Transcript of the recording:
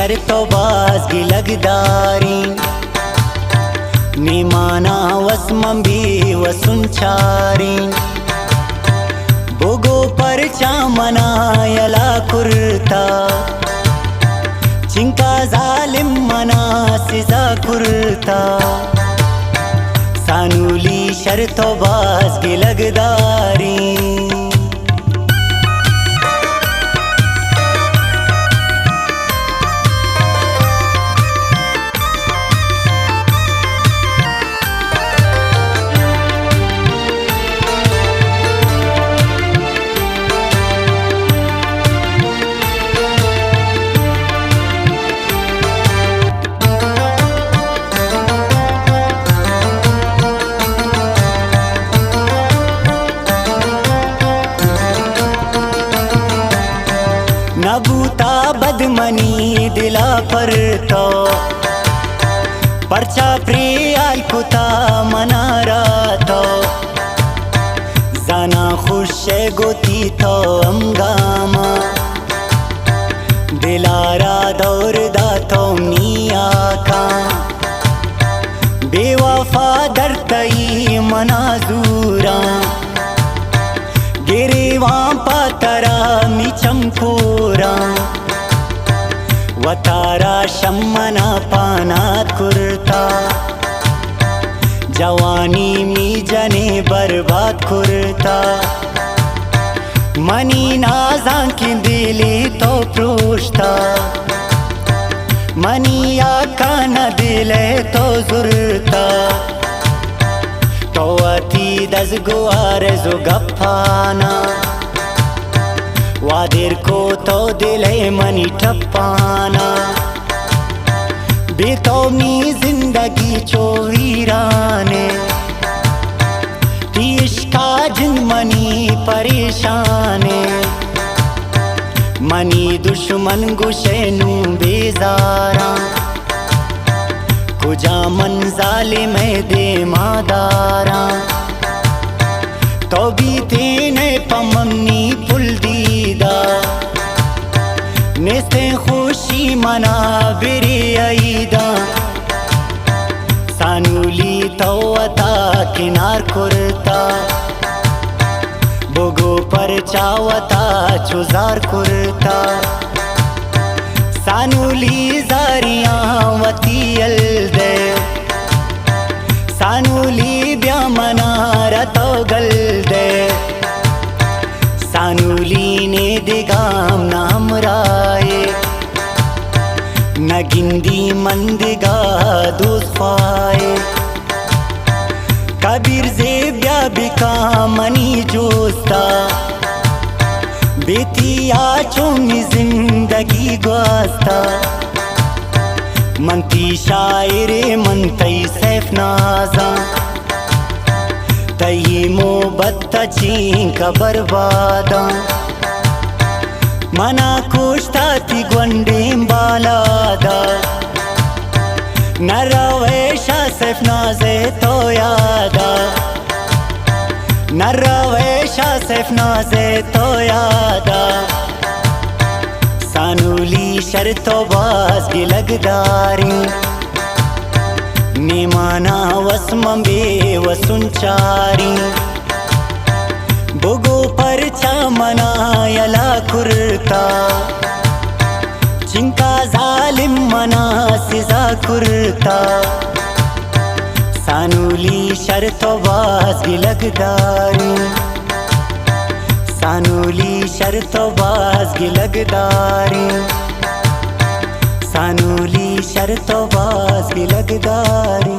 शर्तो बाज़गी लगदारी निमाना वस्मं भी वसुंचारी बोगो पर चामना यला कुर्ता चिंका जालिम मना सिजा कुर्ता सानूली शर्तो बाज़गी लगदारी नबूता बदमनी दिला पर तो परचा प्रियाल कुता मनारा तो जाना खुश गोती तो अंगामा दिलारा दौर दा तो निया का बेवफा दरतई मनाजूरा गिरीवा पातरा मिचम पूरा वतारा शम्मना पाना कुर्ता जवानी मी जने बर्बाद कुर्ता मनी नाजा की दिली तो प्रोष्टा मनी आका न दिले तो जुरता तो अति दज़गो आरज़ो गप्पाना वादिर को तो दिले मनी ठप्पाना बेतौनी जिंदगी चोवीराने इश्का जिन मनी परेशाने मनी दुश्मन गुशेनू बेजारा कुजा मंजालिम दे मादारा तो भी तेने पमनी पुल दीदा नेस्ते खुशी मना बिरे आईदा सानूली तो अता किनार कुर्ता बोगो पर चावता चुजार कुर्ता सानूली जारियां वतीयल दे सानूली ब्यामनारा तो गल दे सानूली ने दिगाम नाम राये नगिंदी मंदिगा दूसफाए कबीर ज़ेब्या बिका मनी जोस्ता बेतिया चोमी जिंदगी ग्वास्ता मनती शायरे मनतई सैफ नाजा तई मोहब्बत चींका बर्बादा मना कुश्ता ती ग्वंडे बालादा नरवेशा सैफ नाजे तो यादा नरवेशा सैफ नाजे तो यादा सानूली शर्तो बाज़गी लगदारी निमाना वस्मं बे वसुंचारी बोगो पर चामना यला कुर्ता चिंका जालिम मना सिजा कुर्ता सानूली शर्तो बाज़गी लगदारी सानूली शर्तो बाज़गी लगदारी सानूली शर्तो बाज़गी लगदारी।